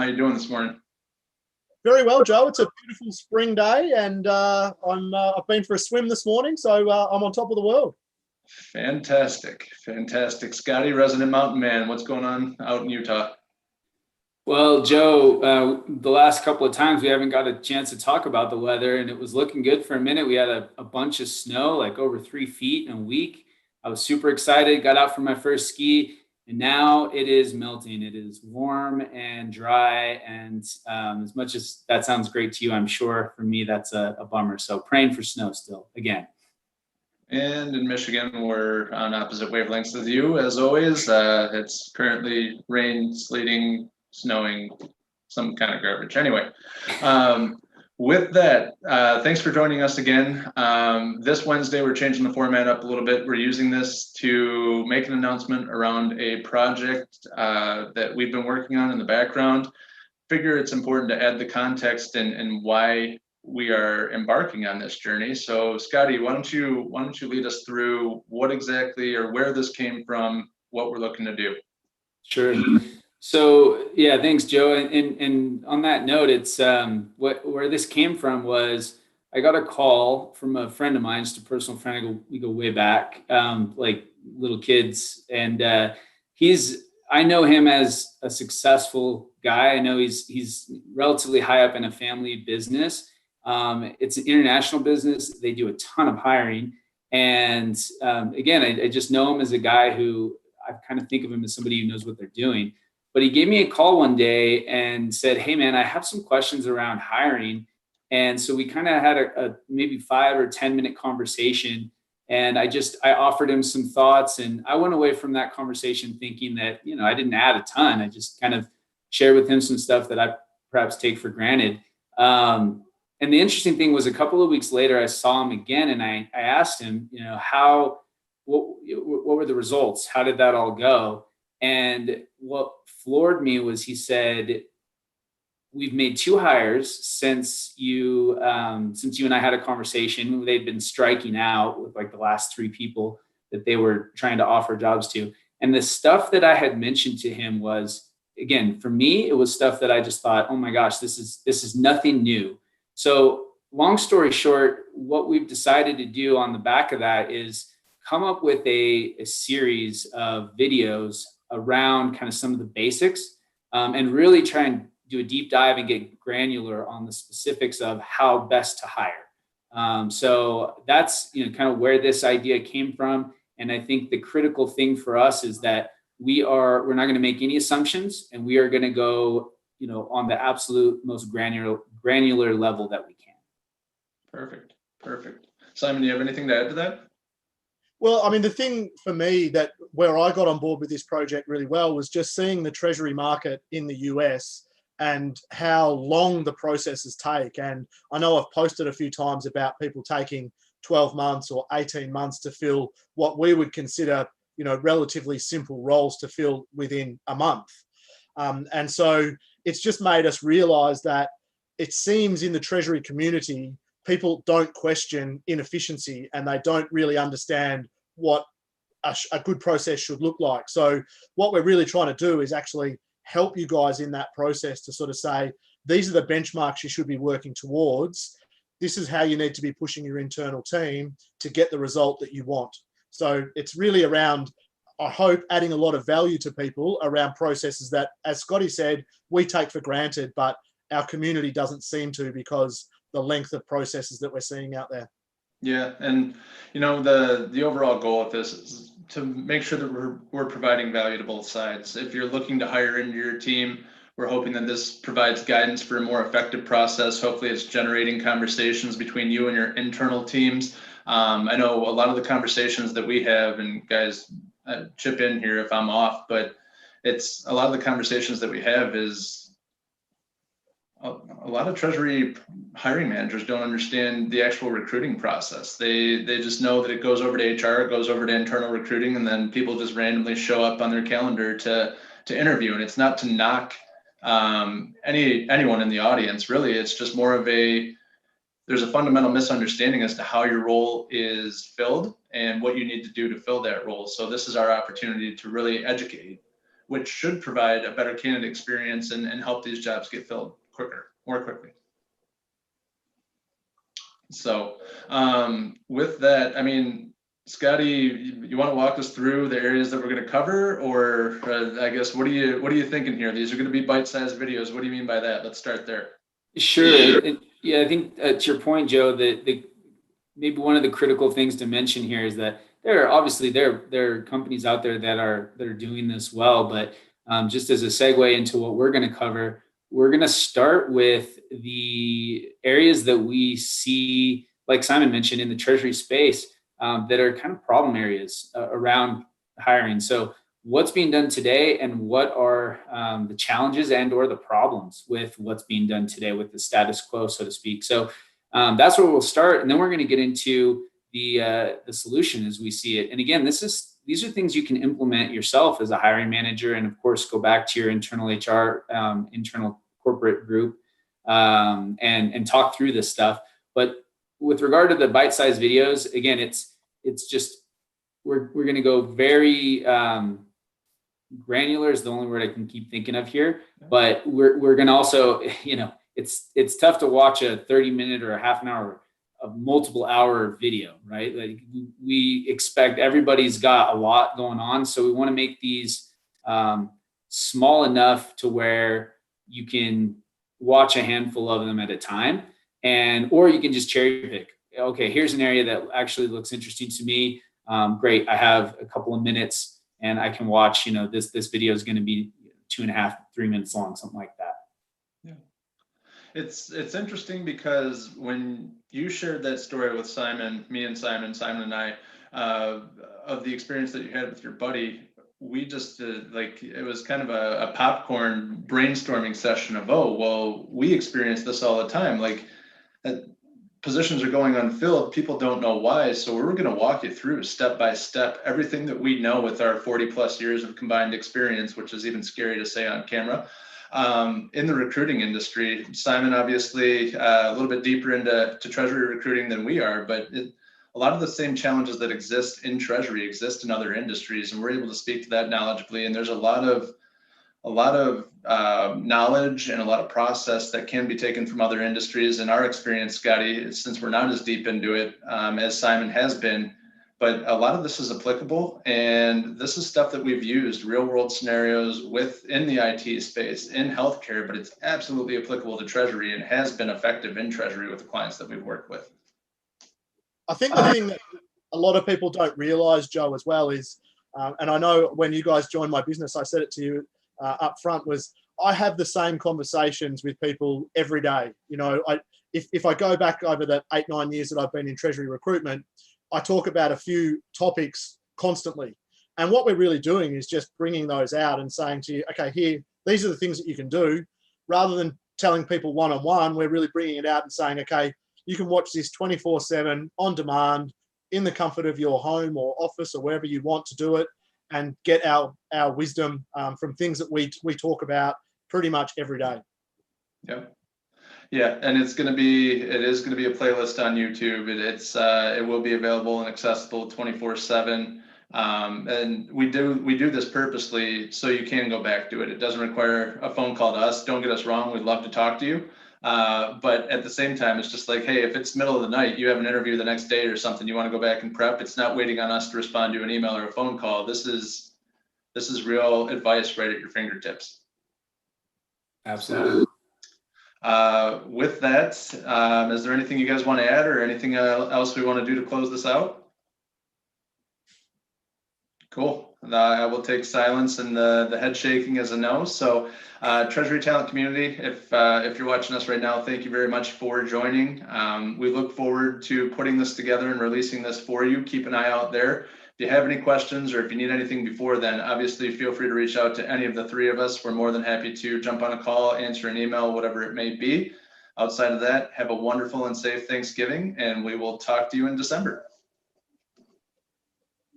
you doing this morning? Very well, Joe. It's a beautiful spring day, and I've been for a swim this morning, so I'm on top of the world. Fantastic, fantastic. Scotty, resident mountain man, what's going on out in Utah? Well, Joe, the last couple of times we haven't got a chance to talk about the weather, and it was looking good for a minute. We had a bunch of snow, like over 3 feet in a week. I was super excited, got out for my first ski, and now it is melting. It is warm and dry, and as much as that sounds great to you, I'm sure for me that's a bummer. So praying for snow still, again. And in Michigan, we're on opposite wavelengths with you, as always. It's currently rain, sleeting, snowing, some kind of garbage. Anyway, with that, thanks for joining us again. This Wednesday, we're changing the format up a little bit. We're using this to make an announcement around a project that we've been working on in the background. Figure it's important to add the context and why we are embarking on this journey. So Scotty, why don't you lead us through what exactly or where this came from, what we're looking to do? Sure. So yeah, thanks, Joe. And on that note, it's where this came from was I got a call from a friend of mine, just a personal friend. We go way back, like little kids, and I know him as a successful guy. I know he's relatively high up in a family business. It's an international business. They do a ton of hiring. And again, I just know him as a guy who I kind of think of him as somebody who knows what they're doing. But he gave me a call one day and said, "Hey man, I have some questions around hiring." And so we kind of had a maybe 5 or 10 minute conversation. And I offered him some thoughts, and I went away from that conversation thinking that, I didn't add a ton. I just kind of shared with him some stuff that I perhaps take for granted. And the interesting thing was a couple of weeks later, I saw him again, and I asked him, what were the results? How did that all go? And what floored me was he said, "We've made 2 hires since you and I had a conversation. They'd been striking out with like the last 3 people that they were trying to offer jobs to. And the stuff that I had mentioned to him was, again, for me, it was stuff that I just thought, oh my gosh, this is nothing new." So long story short, what we've decided to do on the back of that is come up with a series of videos around kind of some of the basics, and really try and do a deep dive and get granular on the specifics of how best to hire. So that's kind of where this idea came from. And I think the critical thing for us is that we're not going to make any assumptions, and we are going to go on the absolute most granular level that we can. Perfect. Simon, do you have anything to add to that? Well, I mean, the thing for me that where I got on board with this project really well was just seeing the treasury market in the US and how long the processes take. And I know I've posted a few times about people taking 12 months or 18 months to fill what we would consider, relatively simple roles to fill within a month. And so it's just made us realize that it seems in the treasury community, people don't question inefficiency, and they don't really understand what a good process should look like. So what we're really trying to do is actually help you guys in that process to sort of say, these are the benchmarks you should be working towards. This is how you need to be pushing your internal team to get the result that you want. So it's really around, I hope, adding a lot of value to people around processes that, as Scotty said, we take for granted, but our community doesn't seem to, because the length of processes that we're seeing out there. Yeah, and the overall goal of this is to make sure that we're providing value to both sides. If you're looking to hire into your team, we're hoping that this provides guidance for a more effective process. Hopefully it's generating conversations between you and your internal teams. I know a lot of the conversations that we have, and guys, chip in here if I'm off, but it's a lot of the conversations that we have is a lot of treasury hiring managers don't understand the actual recruiting process. They just know that it goes over to HR, it goes over to internal recruiting, and then people just randomly show up on their calendar to interview. And it's not to knock anyone in the audience, really. It's just more of there's a fundamental misunderstanding as to how your role is filled and what you need to do to fill that role. So this is our opportunity to really educate which should provide a better candidate experience and help these jobs get filled more quickly. So with that, I mean, Scotty, you want to walk us through the areas that we're going to cover, or I guess what are you thinking here? These are going to be bite-sized videos. What do you mean by that? Let's start there. Sure. Yeah, I think to your point, Joe, that maybe one of the critical things to mention here is that there are companies out there that are doing this well, but just as a segue into what we're going to cover, we're going to start with the areas that we see, like Simon mentioned, in the Treasury space that are kind of problem areas around hiring. So what's being done today, and what are the challenges and or the problems with what's being done today with the status quo, so to speak. So that's where we'll start, and then we're going to get into the solution as we see it. And again, these are things you can implement yourself as a hiring manager, and of course go back to your internal HR, internal corporate group, and talk through this stuff. But with regard to the bite-sized videos, again, it's just we're going to go very granular is the only word I can keep thinking of here. But we're going to also, it's tough to watch a 30-minute or a half an hour of multiple hour video, right? Like we expect everybody's got a lot going on. So we want to make these small enough to where you can watch a handful of them at a time, or you can just cherry pick. Okay, here's an area that actually looks interesting to me. Great, I have a couple of minutes and I can watch, this video is going to be 2.5, 3 minutes long, something like that. Yeah. It's interesting because when you shared that story with Simon and I, of the experience that you had with your buddy, we just it was kind of a popcorn brainstorming session of, oh, well, we experience this all the time. Positions are going unfilled. People don't know why. So we're going to walk you through step by step everything that we know with our 40 plus years of combined experience, which is even scary to say on camera. In the recruiting industry, Simon, obviously a little bit deeper into Treasury recruiting than we are, but a lot of the same challenges that exist in Treasury exist in other industries, and we're able to speak to that knowledgeably. And there's a lot of knowledge and a lot of process that can be taken from other industries. In our experience, Scotty, since we're not as deep into it as Simon has been, but a lot of this is applicable, and this is stuff that we've used real world scenarios within the IT space, in healthcare, but it's absolutely applicable to Treasury and has been effective in Treasury with the clients that we've worked with. I think the thing that a lot of people don't realize, Joe, as well is, and I know when you guys joined my business, I said it to you up front, was I have the same conversations with people every day. If I go back over the 8-9 years that I've been in Treasury recruitment, I talk about a few topics constantly. And what we're really doing is just bringing those out and saying to you, okay, here, these are the things that you can do. Rather than telling people one-on-one, we're really bringing it out and saying, okay, you can watch this 24/7 on demand in the comfort of your home or office or wherever you want to do it, and get our wisdom from things that we talk about pretty much every day. Yeah, and it is going to be a playlist on YouTube. It will be available and accessible 24/7. And we do this purposely so you can go back to it. It doesn't require a phone call to us. Don't get us wrong. We'd love to talk to you. But at the same time, it's just like, hey, if it's middle of the night, you have an interview the next day or something, you want to go back and prep, it's not waiting on us to respond to an email or a phone call. This is real advice right at your fingertips. Absolutely. With that, is there anything you guys want to add or anything else we want to do to close this out? Cool. I will take silence and the head shaking as a no. So Treasury Talent community, if you're watching us right now, thank you very much for joining. We look forward to putting this together and releasing this for you. Keep an eye out there. If you have any questions or if you need anything before then, obviously feel free to reach out to any of the three of us. We're more than happy to jump on a call, answer an email, whatever it may be. Outside of that, have a wonderful and safe Thanksgiving, and we will talk to you in December.